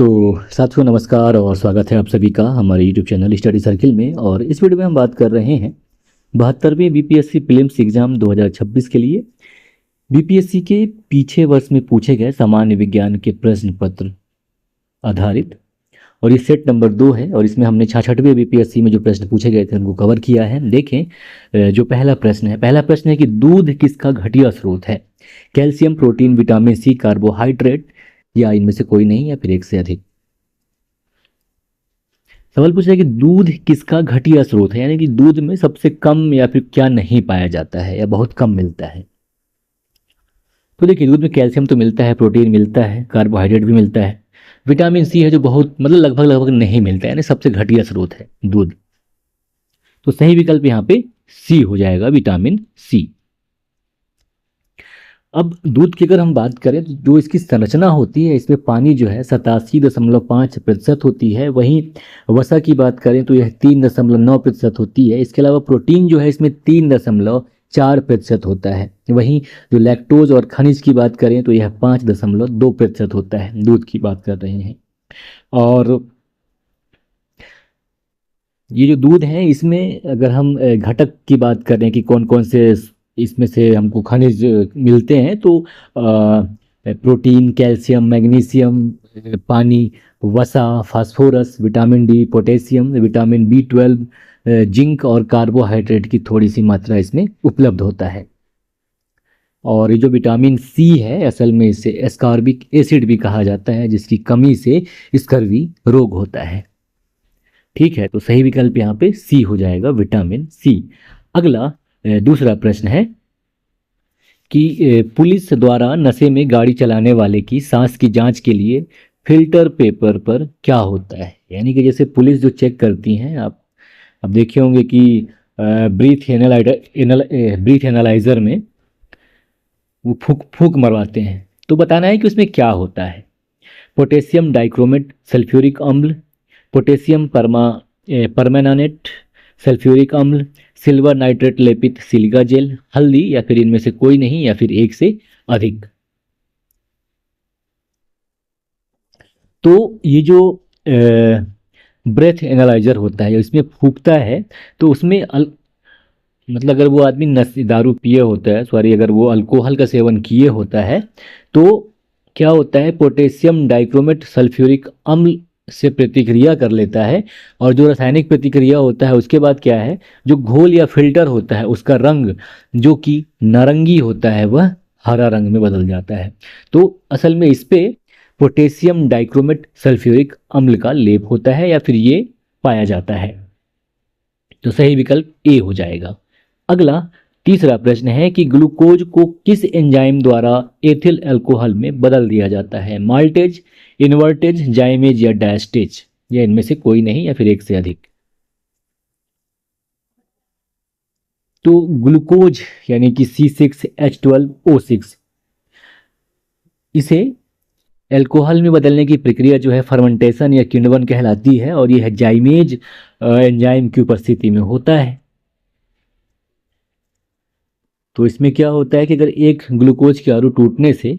तो साथियों नमस्कार और स्वागत है आप सभी का हमारे YouTube चैनल स्टडी सर्किल में। और इस वीडियो में हम बात कर रहे हैं 72वें बीपीएससी प्रीलिम्स एग्जाम 2026 के लिए बीपीएससी के पीछे वर्ष में पूछे गए सामान्य विज्ञान के प्रश्न पत्र आधारित। और ये सेट नंबर 2 है और इसमें हमने 66वें बीपीएससी में जो प्रश्न पूछे गए थे उनको कवर किया है। देखें जो पहला प्रश्न है कि दूध किसका घटिया स्रोत है? Calcium, protein, vitamin C, carbohydrate या इनमें से कोई नहीं या फिर एक से अधिक। सवाल पूछ रहा है कि दूध किसका घटिया स्रोत है, यानी कि दूध में सबसे कम या फिर क्या नहीं पाया जाता है या बहुत कम मिलता है। तो देखिए दूध में कैल्शियम तो मिलता है, प्रोटीन मिलता है, कार्बोहाइड्रेट भी मिलता है, विटामिन सी है जो बहुत लगभग नहीं मिलता है, यानी सबसे घटिया स्रोत है दूध। तो सही विकल्प यहाँ पे सी हो जाएगा, विटामिन सी। अब दूध की अगर हम बात करें तो जो इसकी संरचना होती है इसमें पानी जो है 87.5% होती है। वहीं वसा की बात करें तो यह 3.9% होती है। इसके अलावा प्रोटीन जो है इसमें 3.4% होता है। वहीं जो लैक्टोज और खनिज की बात करें तो यह 5.2% होता है। दूध की बात कर रहे हैं। और ये जो दूध है इसमें अगर हम घटक की बात करें कि कौन कौन से इसमें से हमको खनिज मिलते हैं तो प्रोटीन, कैल्शियम, मैग्नीशियम, पानी, वसा, phosphorus, vitamin D, potassium, vitamin B12, zinc और कार्बोहाइड्रेट की थोड़ी सी मात्रा इसमें उपलब्ध होता है। और ये जो विटामिन सी है असल में इसे एस्कॉर्बिक एसिड भी कहा जाता है, जिसकी कमी से स्कर्वी रोग होता है। ठीक है, तो सही विकल्प यहाँ पे सी हो जाएगा, विटामिन सी। अगला दूसरा प्रश्न है कि पुलिस द्वारा नशे में गाड़ी चलाने वाले की सांस की जांच के लिए फिल्टर पेपर पर क्या होता है? यानी कि जैसे पुलिस जो चेक करती हैं, आप अब देखे होंगे कि ब्रीथ एनालाइजर में वो फूक मरवाते हैं। तो बताना है कि उसमें क्या होता है। पोटेशियम डाइक्रोमेट, सल्फ्यूरिक अम्ल, पोटेशियम परमैंगनेट, सल्फ्यूरिक अम्ल, सिल्वर नाइट्रेट लेपित सिलिका जेल, हल्दी या फिर इनमें से कोई नहीं या फिर एक से अधिक। तो ये जो ब्रेथ एनालाइजर होता है इसमें फूकता है तो उसमें मतलब अगर वो आदमी दारू पिए होता है, अगर वो अल्कोहल का सेवन किए होता है तो क्या होता है, पोटेशियम डाइक्रोमेट सल्फ्यूरिक अम्ल से प्रतिक्रिया कर लेता है। और जो रासायनिक प्रतिक्रिया होता है उसके बाद क्या है, जो घोल या फिल्टर होता है उसका रंग जो कि नारंगी होता है वह हरा रंग में बदल जाता है। तो असल में इस पे पोटेशियम डाइक्रोमेट सल्फ्यूरिक अम्ल का लेप होता है या फिर ये पाया जाता है। तो सही विकल्प ए हो जाएगा। अगला तीसरा प्रश्न है कि ग्लूकोज को किस एंजाइम द्वारा एथिल अल्कोहल में बदल दिया जाता है? माल्टेज, इन्वर्टेज, जाइमेज या डायस्टेज या इनमें से कोई नहीं या फिर एक से अधिक। तो ग्लूकोज यानी कि C6H12O6 इसे अल्कोहल में बदलने की प्रक्रिया जो है फर्मेंटेशन या किण्वन कहलाती है और यह जाइमेज एंजाइम की उपस्थिति में होता है। तो इसमें क्या होता है कि अगर एक ग्लूकोज के अणु टूटने से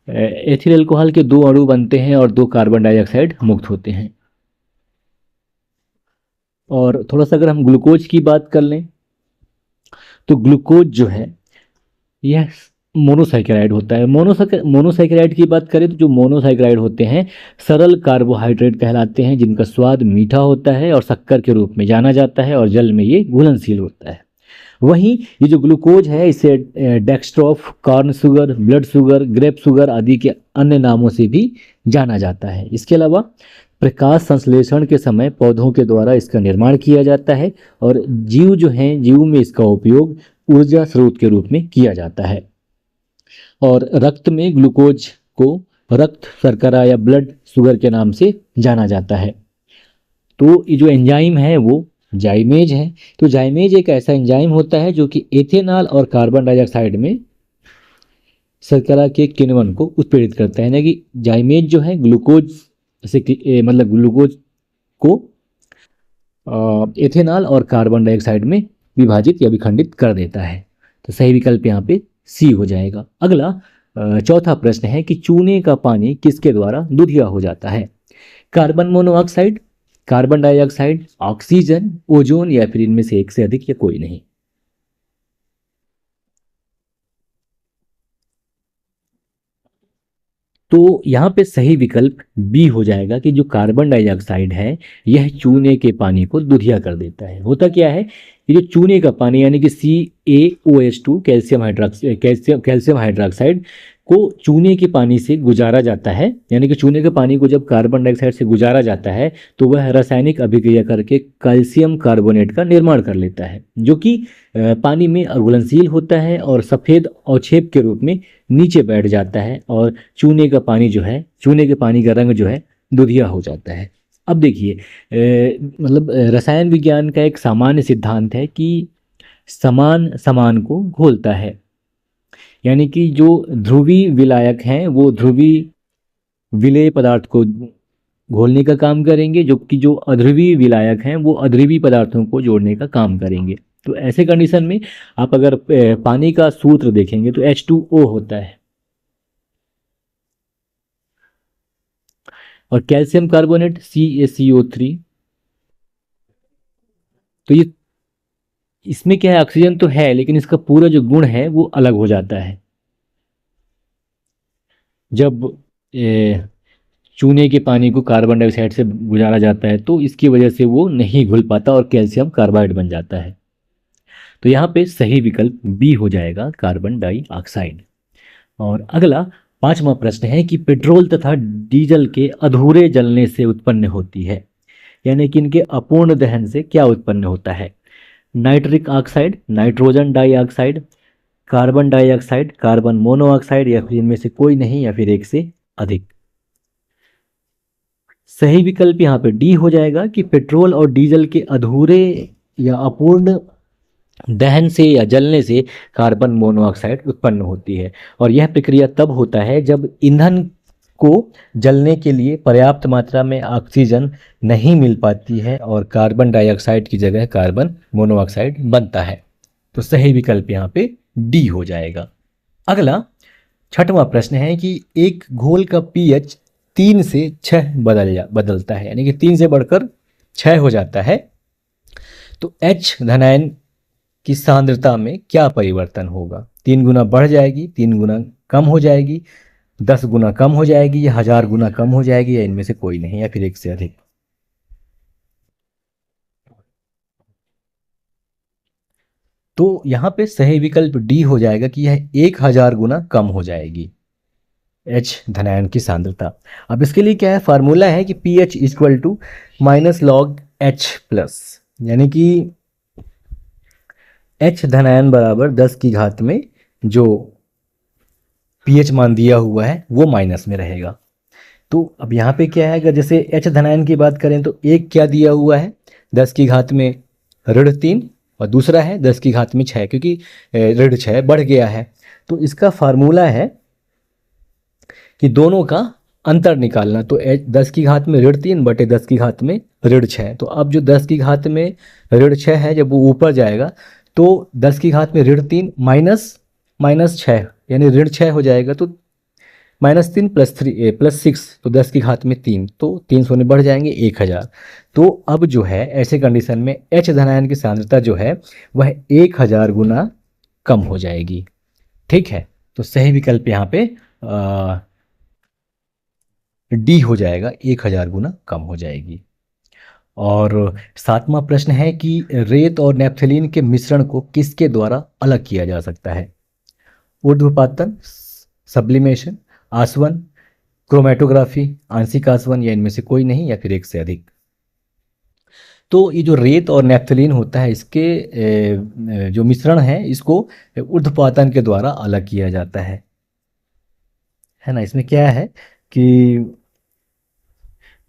एथिल अल्कोहल के 2 अणु बनते हैं और 2 कार्बन डाइऑक्साइड मुक्त होते हैं। और थोड़ा सा अगर हम ग्लूकोज की बात कर लें तो ग्लूकोज जो है यह मोनोसाइक्राइड होता है। मोनोसाइक्राइड की बात करें तो जो मोनोसाइक्राइड होते हैं सरल कार्बोहाइड्रेट कहलाते हैं, जिनका स्वाद मीठा होता है और शक्कर के रूप में जाना जाता है और जल में ये घुलनशील होता है। वहीं ये जो ग्लूकोज है इसे dextrose, corn sugar, blood sugar, grape sugar आदि के अन्य नामों से भी जाना जाता है। इसके अलावा प्रकाश संश्लेषण के समय पौधों के द्वारा इसका निर्माण किया जाता है और जीव में इसका उपयोग ऊर्जा स्रोत के रूप में किया जाता है। और रक्त में ग्लूकोज को रक्त शर्करा या ब्लड शुगर के नाम से जाना जाता है। तो ये जो एंजाइम है वो जाइमेज है। तो जाइमेज एक ऐसा एंजाइम होता है जो कि एथेनॉल और कार्बन डाइऑक्साइड में शर्करा के किण्वन को उत्प्रेरित करता है। यानी कि जाइमेज जो है ग्लूकोज से ग्लूकोज को एथेनॉल और कार्बन डाइऑक्साइड में विभाजित या विखंडित कर देता है। तो सही विकल्प यहाँ पे सी हो जाएगा। अगला चौथा प्रश्न है कि चूने का पानी किसके द्वारा दूधिया हो जाता है? Carbon monoxide, carbon dioxide, oxygen, ozone, या फिर इनमें से एक से अधिक या कोई नहीं। तो यहाँ पे सही विकल्प बी हो जाएगा कि जो कार्बन डाइऑक्साइड है यह चूने के पानी को दुधिया कर देता है। होता क्या है कि जो चूने का पानी यानी कि CaOH2 कैल्शियम हाइड्रोक्साइड को चूने के पानी से गुजारा जाता है, यानी कि चूने के पानी को जब कार्बन डाइऑक्साइड से गुजारा जाता है तो वह रासायनिक अभिक्रिया करके कैल्शियम कार्बोनेट का निर्माण कर लेता है, जो कि पानी में अघुलनशील होता है और सफ़ेद अवक्षेप के रूप में नीचे बैठ जाता है और चूने का पानी जो है, चूने के पानी का रंग जो है दुधिया हो जाता है। अब देखिए मतलब रसायन विज्ञान का एक सामान्य सिद्धांत है कि समान समान को घोलता है, यानी कि जो ध्रुवीय विलायक हैं वो ध्रुवीय विलेय पदार्थ को घोलने का काम करेंगे, जबकि जो अध्रुवीय विलायक हैं वो अध्रुवीय पदार्थों को जोड़ने का काम करेंगे। तो ऐसे कंडीशन में आप अगर पानी का सूत्र देखेंगे तो H2O होता है, और कैल्शियम कार्बोनेट CaCO3। तो ये इसमें क्या है, ऑक्सीजन तो है लेकिन इसका पूरा जो गुण है वो अलग हो जाता है जब चूने के पानी को कार्बन डाइऑक्साइड से गुजारा जाता है, तो इसकी वजह से वो नहीं घुल पाता और कैल्शियम कार्बाइड बन जाता है। तो यहाँ पे सही विकल्प बी हो जाएगा, कार्बन डाइऑक्साइड। और अगला 5वां प्रश्न है कि पेट्रोल तथा डीजल के अधूरे जलने से उत्पन्न होती है, यानी कि इनके अपूर्ण दहन से क्या उत्पन्न होता है। Nitric oxide, nitrogen dioxide, carbon dioxide, carbon monoxide, या फिर इनमें से कोई नहीं या फिर एक से अधिक। सही विकल्प यहाँ पे डी हो जाएगा कि पेट्रोल और डीजल के अधूरे या अपूर्ण दहन से या जलने से कार्बन मोनोऑक्साइड उत्पन्न होती है, और यह प्रक्रिया तब होता है जब ईंधन को जलने के लिए पर्याप्त मात्रा में ऑक्सीजन नहीं मिल पाती है और कार्बन डाइऑक्साइड की जगह कार्बन मोनोऑक्साइड बनता है। तो सही विकल्प यहाँ पे डी हो जाएगा। अगला 6वां प्रश्न है कि एक घोल का pH 3 से 6 बदलता है, यानी कि 3 से बढ़कर 6 हो जाता है, तो H धनायन की सांद्रता में क्या परिवर्तन होगा। 3 गुना बढ़ जाएगी, 3 गुना कम हो जाएगी, 10 गुना कम हो जाएगी, या 1000 गुना कम हो जाएगी, या इनमें से कोई नहीं या फिर एक से अधिक। तो यहाँ पे सही विकल्प डी हो जाएगा कि यह 1000 गुना कम हो जाएगी H धनायन की सांद्रता। अब इसके लिए क्या है, फार्मूला है कि pH equal to -log H+, यानी कि H धनायन बराबर 10 की घात में जो pH मान दिया हुआ है वो माइनस में रहेगा। तो अब यहाँ पे क्या है, अगर जैसे H धनायन की बात करें तो एक क्या दिया हुआ है 10 की घात में -3, और दूसरा है 10 की घात में 6, क्योंकि -6 बढ़ गया है। तो इसका फार्मूला है कि दोनों का अंतर निकालना। तो 10 की घात में -3 बटे 10 की घात में -6। तो अब जो 10 की घात में -6 है जब वो ऊपर जाएगा तो 10 की घात में -3 -6 यानी -6 हो जाएगा, तो -3 + 6, तो 10 की घात में 3, तो 3 शून्य बढ़ जाएंगे 1000। तो अब जो है ऐसे कंडीशन में H धनायन की सांद्रता जो है वह 1000 गुना कम हो जाएगी। ठीक है, तो सही विकल्प यहाँ पे डी हो जाएगा, 1000 गुना कम हो जाएगी। और 7वां प्रश्न है कि रेत और नेफ्थलीन के मिश्रण को किसके द्वारा अलग किया जा सकता है। ऊर्ध्वपातन, सब्लिमेशन, आसवन, क्रोमेटोग्राफी, आंशिक आसवन, या इनमें से कोई नहीं या फिर एक से अधिक। तो ये जो रेत और नेफ्थलीन होता है इसके जो मिश्रण है इसको ऊर्ध्वपातन के द्वारा अलग किया जाता है ना। इसमें क्या है कि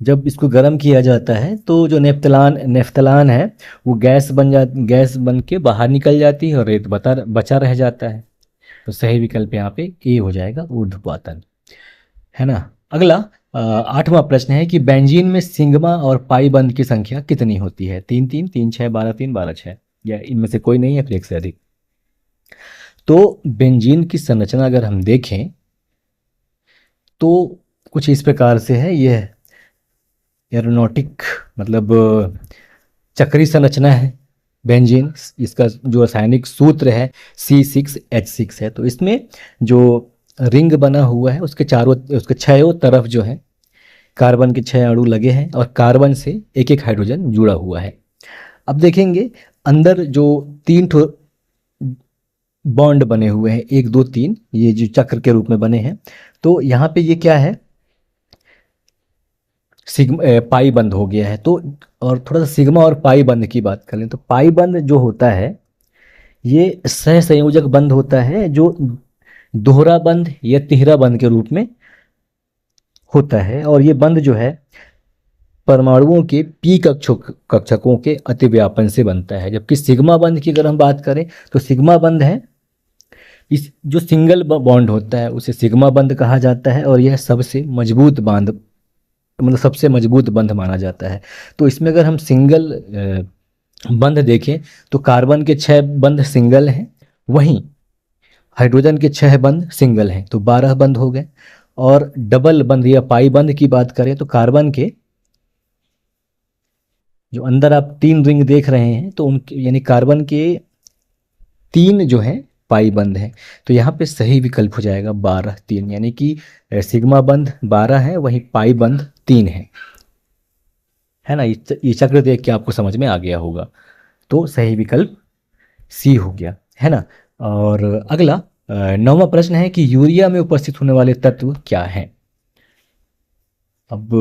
जब इसको गर्म किया जाता है तो जो नेफ्थलान है वो गैस बन के बाहर निकल जाती है और रेत बचा रह जाता है। तो सही विकल्प यहाँ पे ए हो जाएगा, ऊर्ध्वपातन, है ना। अगला 8वां प्रश्न है कि बेंजीन में सिग्मा और पाई बंध की संख्या कितनी होती है। 3 3 3 6 12 3 12 6, या इनमें से कोई नहीं है फिर एक से अधिक। तो बेंजीन की संरचना अगर हम देखें तो कुछ इस प्रकार से है। यह एरोनॉटिक मतलब चक्री संरचना है बेंजीन। इसका जो रासायनिक सूत्र है C6H6 है। तो इसमें जो रिंग बना हुआ है उसके चारों, उसके छयों तरफ जो है कार्बन के 6 अणु लगे हैं और कार्बन से एक एक हाइड्रोजन जुड़ा हुआ है। अब देखेंगे अंदर जो 3 ठो बॉन्ड बने हुए हैं, 1 2 3, ये जो चक्र के रूप में बने हैं। तो यहाँ पे ये क्या है, पाई बंद हो गया है। तो और थोड़ा सा सिग्मा और पाई बंद की बात करें तो पाई बंद जो होता है ये सहसंयोजक बंद होता है, जो दोहरा बंद या तिहरा बंद के रूप में होता है। और ये बंद जो है परमाणुओं के पी कक्षकों के अतिव्यापन से बनता है। जबकि सिग्मा बंद की अगर हम बात करें तो सिग्मा बंद है, इस जो सिंगल बॉन्ड होता है उसे सिग्मा बंद कहा जाता है और यह सबसे मजबूत बांध, मतलब सबसे मजबूत बंध माना जाता है। तो इसमें अगर हम सिंगल बंध देखें तो कार्बन के 6 बंध सिंगल हैं, वहीं हाइड्रोजन के 6 बंध सिंगल हैं, तो 12 बंध हो गए। और डबल बंध या पाई बंध की बात करें तो कार्बन के जो अंदर आप 3 रिंग देख रहे हैं तो उनके यानी कार्बन के 3 जो हैं पाई बंद है। तो यहाँ पे सही विकल्प हो जाएगा 12 3, यानी कि सिग्मा बंध 12 है, वहीं पाई बंध 3 है ना। ये चक्र देख के आपको समझ में आ गया होगा। तो सही विकल्प सी हो गया, है ना। और अगला 9वां प्रश्न है कि यूरिया में उपस्थित होने वाले तत्व क्या हैं। अब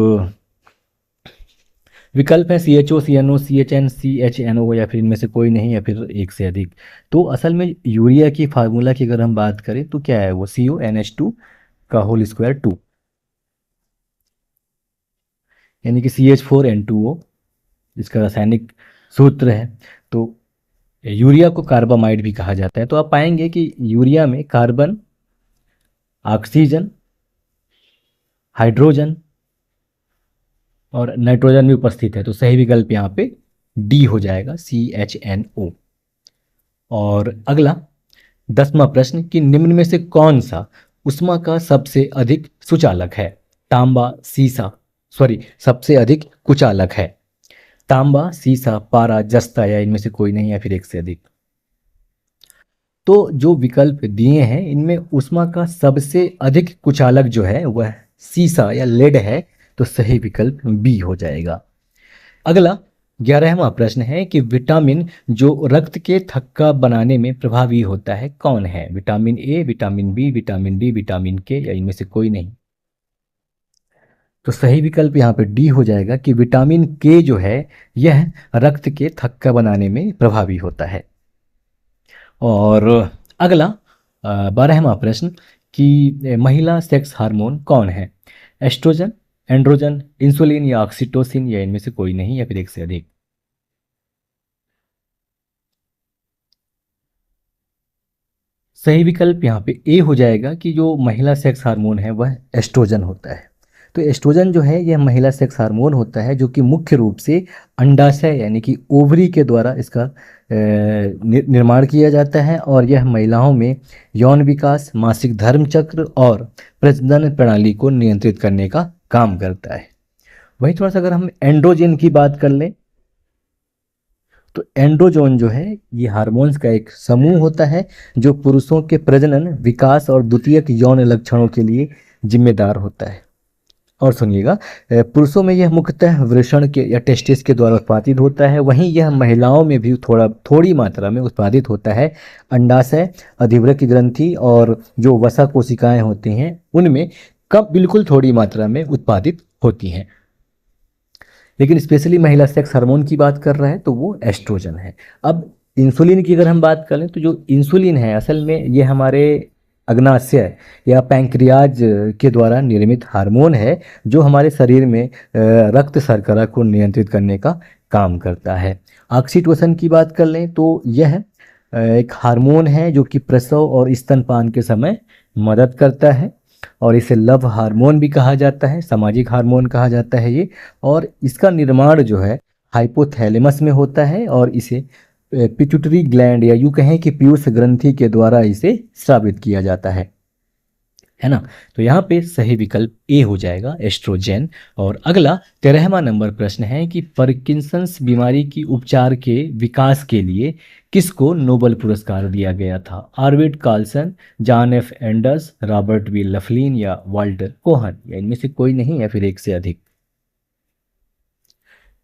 विकल्प है CHO, CNO, CHN, CHNO, या फिर इनमें से कोई नहीं, या फिर एक से अधिक। तो असल में यूरिया की फार्मूला की अगर हम बात करें तो क्या है वो CONH2 का होल स्क्वायर 2, यानी कि CH4N2O जिसका रासायनिक सूत्र है। तो यूरिया को कार्बामाइड भी कहा जाता है। तो आप पाएंगे कि यूरिया में कार्बन, ऑक्सीजन, हाइड्रोजन और नाइट्रोजन भी उपस्थित है। तो सही विकल्प यहाँ पे डी हो जाएगा, CHNO। और अगला 10वां प्रश्न कि निम्न में से कौन सा उष्मा का सबसे अधिक सुचालक है। तांबा, सीसा, सॉरी सबसे अधिक कुचालक है। तांबा, सीसा, पारा, जस्ता, या इनमें से कोई नहीं, या फिर एक से अधिक। तो जो विकल्प दिए हैं इनमें उष्मा का सबसे अधिक कुचालक जो है वह सीसा या लेड है। तो सही विकल्प बी हो जाएगा। अगला 11वां प्रश्न है कि विटामिन जो रक्त के थक्का बनाने में प्रभावी होता है कौन है। Vitamin A, vitamin B, vitamin D, vitamin K, या इनमें से कोई नहीं। तो सही विकल्प यहाँ पे डी हो जाएगा कि विटामिन के जो है यह रक्त के थक्का बनाने में प्रभावी होता है। और अगला 12वां प्रश्न कि महिला सेक्स हार्मोन कौन है। एस्ट्रोजन, एंड्रोजन, इंसुलिन, या ऑक्सीटोसिन, या इनमें से कोई नहीं, या फिर एक से अधिक। सही विकल्प यहाँ पे ए हो जाएगा कि जो महिला सेक्स हार्मोन है वह एस्ट्रोजन होता है। तो एस्ट्रोजन जो है यह महिला सेक्स हार्मोन होता है जो कि मुख्य रूप से अंडाशय यानी कि ओवरी के द्वारा इसका निर्माण किया जाता है और यह महिलाओं में यौन विकास, मासिक धर्म चक्र और प्रजनन प्रणाली को नियंत्रित करने का काम करता है। वहीं थोड़ा सा अगर हम एंड्रोजन की बात कर लें तो एंड्रोजोन जो है ये हार्मोन्स का एक समूह होता है जो पुरुषों के प्रजनन, विकास और द्वितीयक यौन लक्षणों के लिए जिम्मेदार होता है। और सुनिएगा, पुरुषों में यह मुख्यतः वृषण के या टेस्टिस के द्वारा उत्पादित होता है, वहीं यह महिलाओं में भी थोड़ी मात्रा में उत्पादित होता है। अंडाशय, अधिवृक्क ग्रंथि और जो वसा कोशिकाएं होती हैं उनमें कम, बिल्कुल थोड़ी मात्रा में उत्पादित होती हैं। लेकिन स्पेशली महिला सेक्स हार्मोन की बात कर रहा है तो वो एस्ट्रोजन है। अब इंसुलिन की अगर हम बात करें तो जो इंसुलिन है असल में ये हमारे अग्नाशय या पैंक्रियाज के द्वारा निर्मित हार्मोन है जो हमारे शरीर में रक्त शर्करा को नियंत्रित करने का काम करता है। ऑक्सीटोसिन की बात कर लें तो यह एक हार्मोन है जो कि प्रसव और स्तनपान के समय मदद करता है और इसे लव हार्मोन भी कहा जाता है, सामाजिक हार्मोन कहा जाता है ये। और इसका निर्माण जो है हाइपोथैलेमस में होता है और इसे पिट्यूटरी ग्लैंड या यूँ कहें कि पीयूष ग्रंथि के द्वारा इसे स्रावित किया जाता है। है ना। तो यहाँ पे सही विकल्प ए हो जाएगा, एस्ट्रोजेन। और अगला 13वां नंबर प्रश्न है कि पार्किंसंस बीमारी की उपचार के विकास के लिए किसको नोबेल पुरस्कार दिया गया था? Arvid Carlsson, John F Enders, Robert वी लफलिन या वाल्टर कोहन, या इनमें से कोई नहीं या फिर एक से अधिक?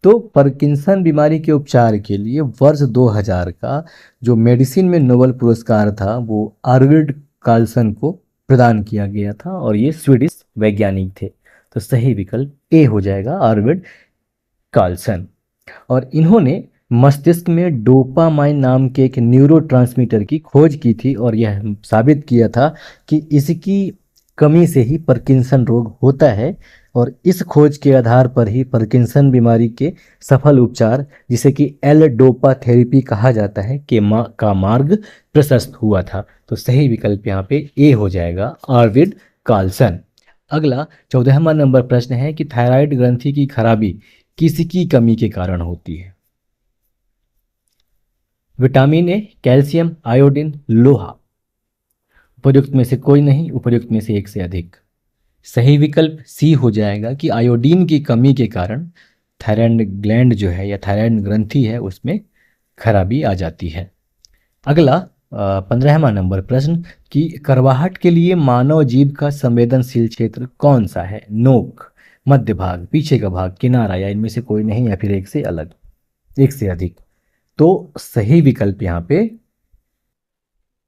तो पार्किंसन बीमारी के उपचार के लिए वर्ष 2000 का जो मेडिसिन में नोबेल पुरस्कार था वो आर्विड कार्लसन को प्रदान किया गया था, और ये स्वीडिश वैज्ञानिक थे। तो सही विकल्प ए हो जाएगा, आर्विड कार्लसन। और इन्होंने मस्तिष्क में डोपामाइन नाम के एक न्यूरोट्रांसमीटर की खोज की थी, और यह साबित किया था कि इसकी कमी से ही पार्किंसन रोग होता है। और इस खोज के आधार पर ही पार्किंसन बीमारी के सफल उपचार, जिसे कि एल डोपा थेरेपी कहा जाता है, का मार्ग प्रशस्त हुआ था। तो सही विकल्प यहाँ पे ए हो जाएगा, आर्विड कार्लसन। अगला 14वां नंबर प्रश्न है कि थायराइड ग्रंथि की खराबी किसकी कमी के कारण होती है? विटामिन ए, कैल्शियम, आयोडीन, लोहा। उपयुक्त में से कोई नहीं, उपयुक्त में से एक से अधिक। सही विकल्प सी हो जाएगा कि आयोडीन की कमी के कारण थायराइड ग्लैंड जो है या थायराइड ग्रंथि है उसमें खराबी आ जाती है। अगला 15वां नंबर प्रश्न कि करवाहट के लिए मानव जीभ का संवेदनशील क्षेत्र कौन सा है? नोक, मध्य भाग, पीछे का भाग, किनारा, या इनमें से कोई नहीं या फिर एक से अलग, एक से अधिक। तो सही विकल्प यहाँ पे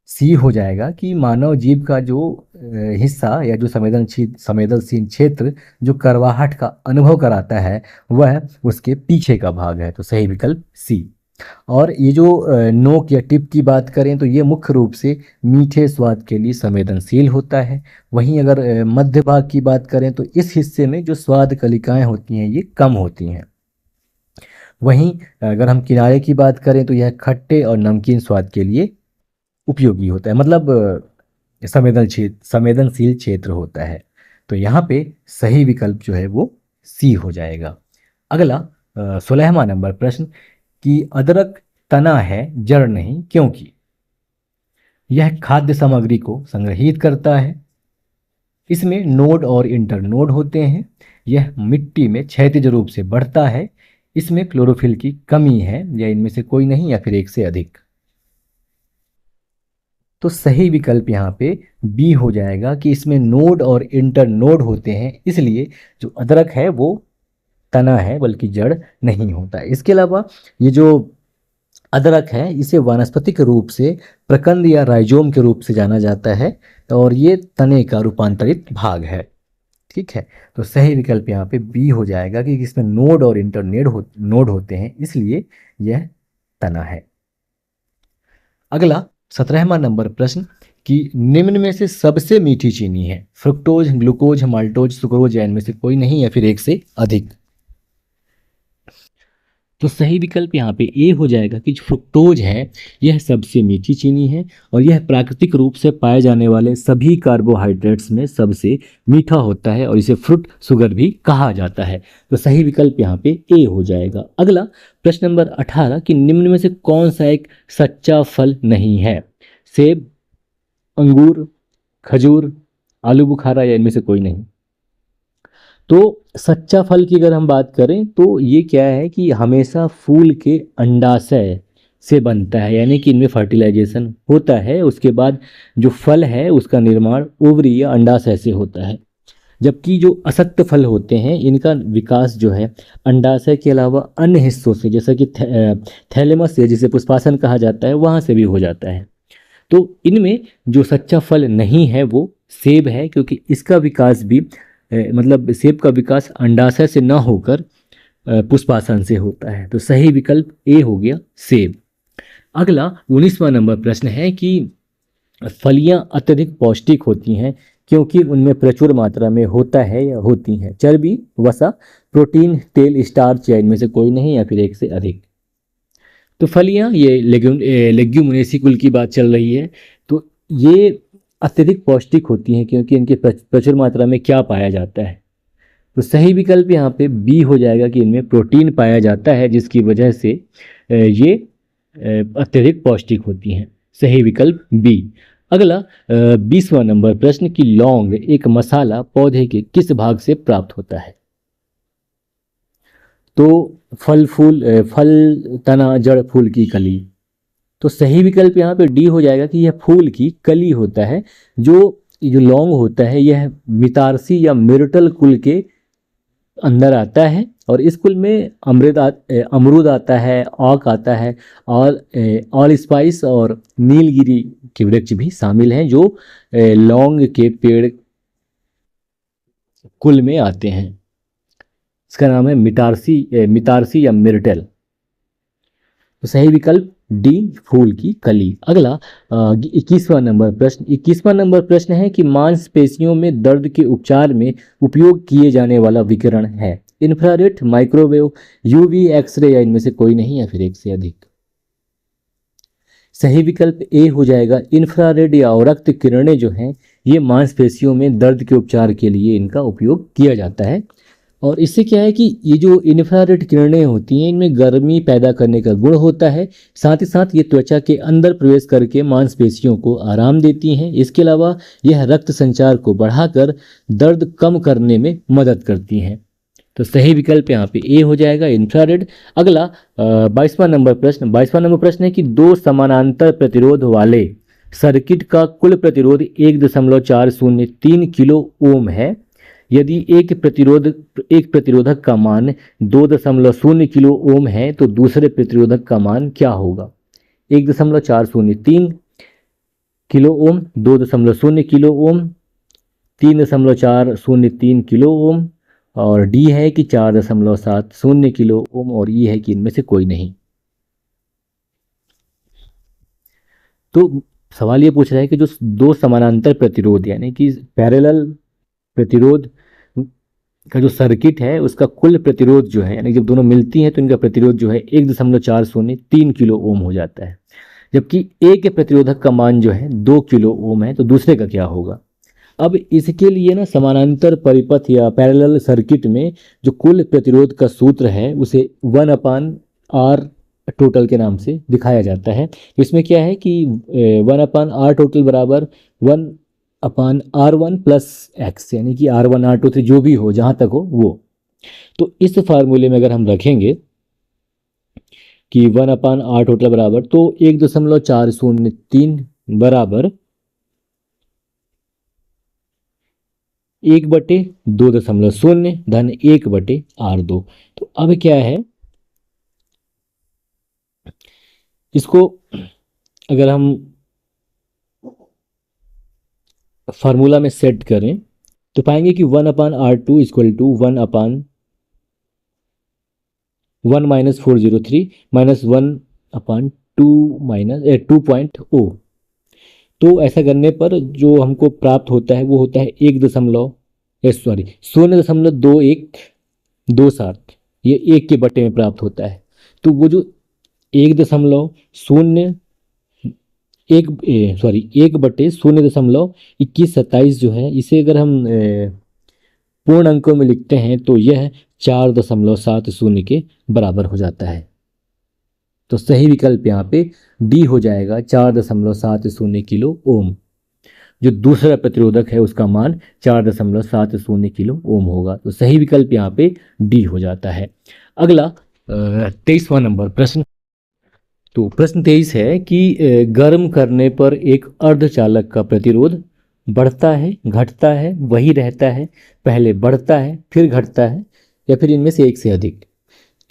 सी हो जाएगा कि मानव जीभ का जो हिस्सा या जो संवेदनशील क्षेत्र जो करवाहट का अनुभव कराता है वह उसके पीछे का भाग है। तो सही विकल्प सी। और ये जो नोक या टिप की बात करें तो ये मुख्य रूप से मीठे स्वाद के लिए संवेदनशील होता है। वहीं अगर मध्य भाग की बात करें तो इस हिस्से में जो स्वाद कलिकाएं होती हैं ये कम होती हैं। वहीं अगर हम किनारे की बात करें तो यह खट्टे और नमकीन स्वाद के लिए उपयोगी होता है, मतलब संवेदनशील क्षेत्र होता है। तो यहाँ पे सही विकल्प जो है वो सी हो जाएगा। अगला 16वां नंबर प्रश्न कि अदरक तना है जड़ नहीं, क्योंकि यह खाद्य सामग्री को संग्रहित करता है, इसमें नोड और इंटरनोड होते हैं, यह मिट्टी में क्षैतिज रूप से बढ़ता है, इसमें क्लोरोफिल की कमी है, या इनमें से कोई नहीं या फिर एक से अधिक। तो सही विकल्प यहाँ पे बी हो जाएगा कि इसमें नोड और इंटरनोड होते हैं, इसलिए जो अदरक है वो तना है बल्कि जड़ नहीं होता है। इसके अलावा ये जो अदरक है इसे वानस्पतिक रूप से प्रकंद या राइजोम के रूप से जाना जाता है, और ये तने का रूपांतरित भाग है। ठीक है, तो सही विकल्प यहाँ पे बी हो जाएगा कि इसमें नोड और नोड होते हैं, इसलिए यह तना है। अगला 17वां नंबर प्रश्न कि निम्न में से सबसे मीठी चीनी है? फ्रुक्टोज, ग्लूकोज, माल्टोज, सुक्रोज, या इनमें से कोई नहीं या फिर एक से अधिक। तो सही विकल्प यहाँ पे ए हो जाएगा कि जो फ्रुक्टोज है यह सबसे मीठी चीनी है, और यह प्राकृतिक रूप से पाए जाने वाले सभी कार्बोहाइड्रेट्स में सबसे मीठा होता है, और इसे फ्रूट शुगर भी कहा जाता है। तो सही विकल्प यहाँ पे ए हो जाएगा। अगला प्रश्न नंबर 18 कि निम्न में से कौन सा एक सच्चा फल नहीं है? सेब, अंगूर, खजूर, आलू बुखारा, या इनमें से कोई नहीं। तो सच्चा फल की अगर हम बात करें तो ये क्या है कि हमेशा फूल के अंडाशय से बनता है, यानी कि इनमें फर्टिलाइजेशन होता है, उसके बाद जो फल है उसका निर्माण ओवरी या अंडाशय से होता है। जबकि जो असत्य फल होते हैं इनका विकास जो है अंडाशय के अलावा अन्य हिस्सों से, जैसा कि थैलेमस से, जिसे पुष्पासन कहा जाता है, वहाँ से भी हो जाता है। तो इनमें जो सच्चा फल नहीं है वो सेब है, क्योंकि इसका विकास भी मतलब सेब का विकास अंडाशय से न होकर पुष्पासन से होता है। तो सही विकल्प ए हो गया, सेब। अगला 19वां नंबर प्रश्न है कि फलियां अत्यधिक पौष्टिक होती हैं क्योंकि उनमें प्रचुर मात्रा में होता है या होती हैं चर्बी, वसा, प्रोटीन, तेल, स्टार्च, या इनमें से कोई नहीं या फिर एक से अधिक। तो फलियां, ये लेग्यूमिनेसी कुल की बात चल रही है, तो ये अत्यधिक पौष्टिक होती हैं क्योंकि इनकी प्रचुर मात्रा में क्या पाया जाता है? तो सही विकल्प यहाँ पे बी हो जाएगा कि इनमें प्रोटीन पाया जाता है, जिसकी वजह से ये अत्यधिक पौष्टिक होती हैं। सही विकल्प बी। अगला 20वां नंबर प्रश्न कि लौंग एक मसाला पौधे के किस भाग से प्राप्त होता है? तो फल, तना, जड़, फूल की कली। तो सही विकल्प यहाँ पे डी हो जाएगा कि यह फूल की कली होता है। जो जो लौंग होता है यह मितारसी या मिर्टल कुल के अंदर आता है और इस कुल में अमरूद आता है, औक आता है और ऑल स्पाइस और नीलगिरी के वृक्ष भी शामिल हैं जो लौंग के पेड़ कुल में आते हैं। इसका नाम है मितारसी या मिर्टल। तो सही विकल्प डी फूल की कली। अगला 21वां नंबर प्रश्न है कि मांसपेशियों में दर्द के उपचार में उपयोग किए जाने वाला विकिरण है इंफ्रारेड, माइक्रोवेव, यूवी, एक्सरे या इनमें से कोई नहीं या फिर एक से अधिक। सही विकल्प ए हो जाएगा इंफ्रारेड या अवरक्त किरणें जो हैं ये मांसपेशियों में दर्द के उपचार के लिए इनका उपयोग किया जाता है। और इससे क्या है कि ये जो इंफ्रारेड किरणें होती हैं इनमें गर्मी पैदा करने का गुण होता है, साथ ही साथ ये त्वचा के अंदर प्रवेश करके मांसपेशियों को आराम देती हैं। इसके अलावा यह रक्त संचार को बढ़ाकर दर्द कम करने में मदद करती हैं। तो सही विकल्प यहाँ पे ए हो जाएगा इंफ्रारेड। अगला 22वां नंबर प्रश्न है कि दो समानांतर प्रतिरोध वाले सर्किट का कुल प्रतिरोध 1.403 किलो ओम है। यदि एक प्रतिरोधक का मान 2.0 किलो ओम है तो दूसरे प्रतिरोधक का मान क्या होगा? 1.403 kilo ohm, 2.0 kilo ohm, 3.403 kilo ohm और डी है कि 4.70 किलो ओम और ई है कि इनमें से कोई नहीं। तो सवाल ये पूछ रहा है कि जो दो समानांतर प्रतिरोध यानी कि पैरेलल प्रतिरोध का जो सर्किट है उसका कुल प्रतिरोध जो है यानी जब दोनों मिलती हैं तो इनका प्रतिरोध जो है 1.403 किलो ओम हो जाता है। जबकि एक के प्रतिरोधक का मान जो है 2 किलो ओम है तो दूसरे का क्या होगा? अब इसके लिए ना समानांतर परिपथ या पैरेलल सर्किट में जो कुल प्रतिरोध का सूत्र है उसे 1/R टोटल के नाम से दिखाया जाता है। तो इसमें क्या है कि 1/R टोटल बराबर 1/R1 प्लस एक्स यानी कि R1 R2 3 जो भी हो जहाँ तक हो वो। तो इस फार्मूले में अगर हम रखेंगे कि 1/R टोटल बराबर तो 1.403 बराबर 1/2.0 धन 1/R2। तो अब क्या है इसको अगर हम फार्मूला में सेट करें तो पाएंगे कि 1/R2 equal to 1/1 minus 403 minus 1/2 तो ऐसा करने पर जो हमको प्राप्त होता है वो होता है 0.2127 ये 1 के बटे में प्राप्त होता है। तो वो जो 1/02127 जो है इसे अगर हम पूर्ण अंकों में लिखते हैं तो यह 4.70 के बराबर हो जाता है। तो सही विकल्प यहाँ पे डी हो जाएगा 4.70 किलो ओम। जो दूसरा प्रतिरोधक है उसका मान 4.70 किलो ओम होगा। तो सही विकल्प यहाँ पे डी हो जाता है। अगला 23वां नंबर प्रश्न। तो प्रश्न 23 है कि गर्म करने पर एक अर्धचालक का प्रतिरोध बढ़ता है, घटता है, वही रहता है, पहले बढ़ता है फिर घटता है या फिर इनमें से एक से अधिक।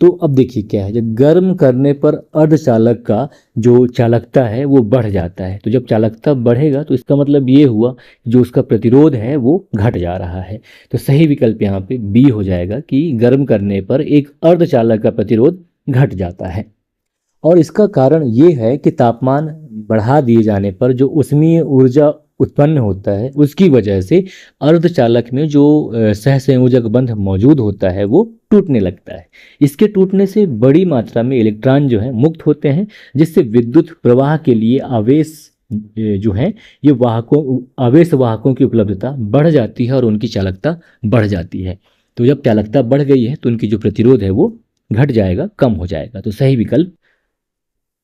तो अब देखिए क्या है, जब गर्म करने पर अर्धचालक का जो चालकता है वो बढ़ जाता है। तो जब चालकता बढ़ेगा तो इसका मतलब ये हुआ जो उसका प्रतिरोध है वो घट जा रहा है। तो सही विकल्प यहाँ पे बी हो जाएगा कि गर्म करने पर एक अर्धचालक का प्रतिरोध घट जाता है। और इसका कारण ये है कि तापमान बढ़ा दिए जाने पर जो ऊष्मीय ऊर्जा उत्पन्न होता है उसकी वजह से अर्धचालक में जो सहसंयोजक बंध मौजूद होता है वो टूटने लगता है। इसके टूटने से बड़ी मात्रा में इलेक्ट्रॉन जो है मुक्त होते हैं जिससे विद्युत प्रवाह के लिए आवेश जो है ये आवेश वाहकों की उपलब्धता बढ़ जाती है और उनकी चालकता बढ़ जाती है। तो जब चालकता बढ़ गई है तो उनकी जो प्रतिरोध है वो घट जाएगा, कम हो जाएगा। तो सही विकल्प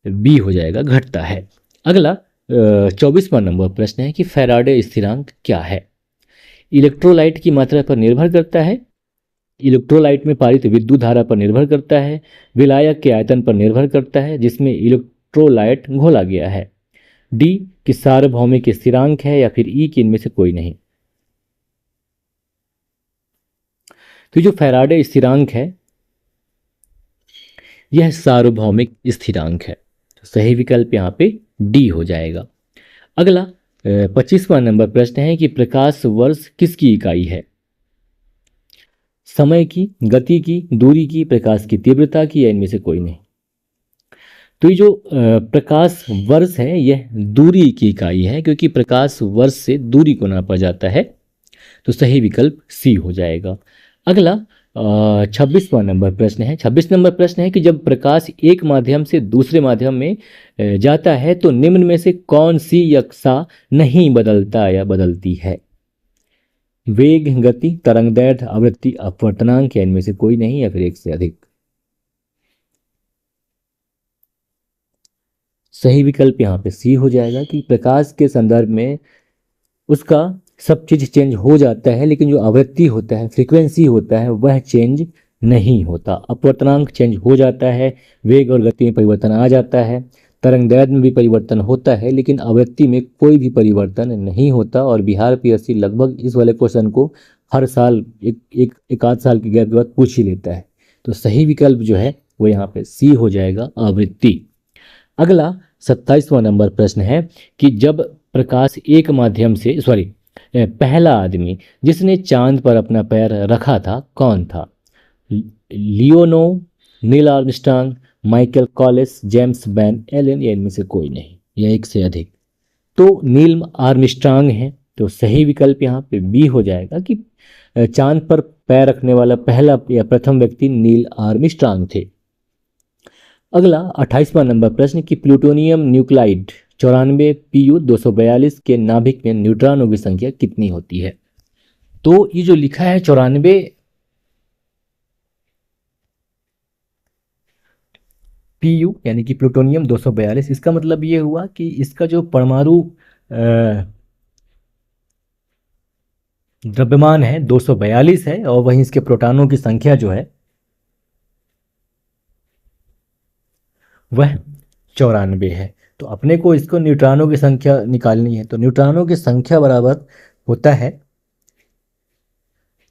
बी हो जाएगा, घटता है। अगला 24वां नंबर प्रश्न है कि फैराडे स्थिरांक क्या है। इलेक्ट्रोलाइट की मात्रा पर निर्भर करता है, इलेक्ट्रोलाइट में पारित विद्युत धारा पर निर्भर करता है, विलायक के आयतन पर निर्भर करता है जिसमें इलेक्ट्रोलाइट घोला गया है, डी कि सार्वभौमिक स्थिरांक है, या फिर ई कि इनमें से कोई नहीं। तो जो फैराडे स्थिरांक है यह सार्वभौमिक स्थिरांक है, तो सही विकल्प यहाँ पे डी हो जाएगा। अगला 25वां नंबर प्रश्न है कि प्रकाश वर्ष किसकी इकाई है। समय की, गति की, दूरी की, प्रकाश की तीव्रता की, या इनमें से कोई नहीं। तो ये जो प्रकाश वर्ष है यह दूरी की इकाई है, क्योंकि प्रकाश वर्ष से दूरी को नापा जाता है, तो सही विकल्प सी हो जाएगा। अगला 26वां नंबर प्रश्न है। 26 नंबर प्रश्न है कि जब प्रकाश एक माध्यम से दूसरे माध्यम में जाता है तो निम्न में से कौन सी यक्षा नहीं बदलता या बदलती है। वेग, गति, तरंगदैर्घ्य, आवृत्ति, अपवर्तनांक, या इनमें से कोई नहीं, या फिर एक से अधिक। सही विकल्प यहाँ पे सी हो जाएगा कि प्रकाश के संदर्भ में उसका सब चीज चेंज हो जाता है, लेकिन जो आवृत्ति होता है, फ्रीक्वेंसी होता है, वह चेंज नहीं होता। अपवर्तनांक चेंज हो जाता है, वेग और गति में परिवर्तन आ जाता है, तरंगदैर्घ्य में भी परिवर्तन होता है, लेकिन आवृत्ति में कोई भी परिवर्तन नहीं होता। और बिहार पीएससी लगभग इस वाले क्वेश्चन को हर साल एक आध साल के गैप के बाद पूछ ही लेता है, तो सही विकल्प जो है वो यहाँ पे सी हो जाएगा, आवृत्ति। अगला 27वां नंबर प्रश्न है कि जब प्रकाश एक माध्यम से पहला आदमी जिसने चांद पर अपना पैर रखा था कौन था। लियोनो, Neil Armstrong, Michael Collins, James Van Allen, या इनमें से कोई नहीं, या एक से अधिक। तो नील आर्मस्ट्रांग है, तो सही विकल्प यहाँ पे बी हो जाएगा कि चांद पर पैर रखने वाला पहला या प्रथम व्यक्ति नील आर्मस्ट्रांग थे। अगला 28वां नंबर प्रश्न कि प्लूटोनियम न्यूक्लाइड 94 PU 242 के नाभिक में न्यूट्रॉनों की संख्या कितनी होती है। तो ये जो लिखा है 94 PU यानी कि प्लूटोनियम 242, इसका मतलब ये हुआ कि इसका जो परमाणु द्रव्यमान है 242 है, और वहीं इसके प्रोटॉनों की संख्या जो है वह 94 है। तो अपने को इसको न्यूट्रॉनों की संख्या निकालनी है, तो न्यूट्रॉनों की संख्या बराबर होता है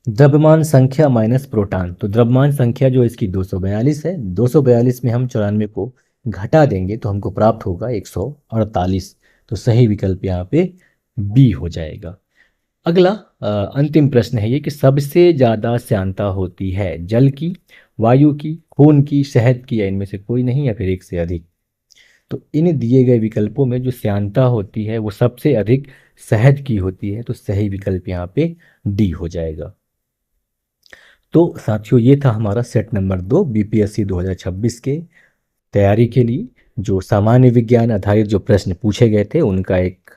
द्रव्यमान संख्या माइनस प्रोटॉन। तो द्रव्यमान संख्या जो इसकी 242 है, 242 में हम 94 को घटा देंगे तो हमको प्राप्त होगा 148। तो सही विकल्प यहाँ पे बी हो जाएगा। अगला अंतिम प्रश्न है ये कि सबसे ज़्यादा श्यानता होती है जल की, वायु की, खून की, शहद की, या इनमें से कोई नहीं, या फिर एक से अधिक। तो इन दिए गए विकल्पों में जो श्यानता होती है वो सबसे अधिक शहद की होती है, तो सही विकल्प यहाँ पे डी हो जाएगा। तो साथियों ये था हमारा सेट नंबर 2 बीपीएससी 2026 के तैयारी के लिए जो सामान्य विज्ञान आधारित जो प्रश्न पूछे गए थे उनका एक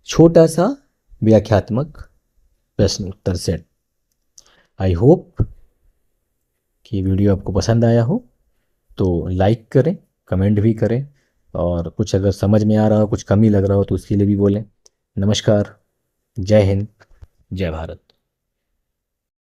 छोटा सा व्याख्यात्मक प्रश्न उत्तर सेट। आई होप कि वीडियो आपको पसंद आया हो, तो लाइक करें, कमेंट भी करें, और कुछ अगर समझ में आ रहा हो, कुछ कमी लग रहा हो तो उसके लिए भी बोलें। नमस्कार, जय हिंद, जय भारत।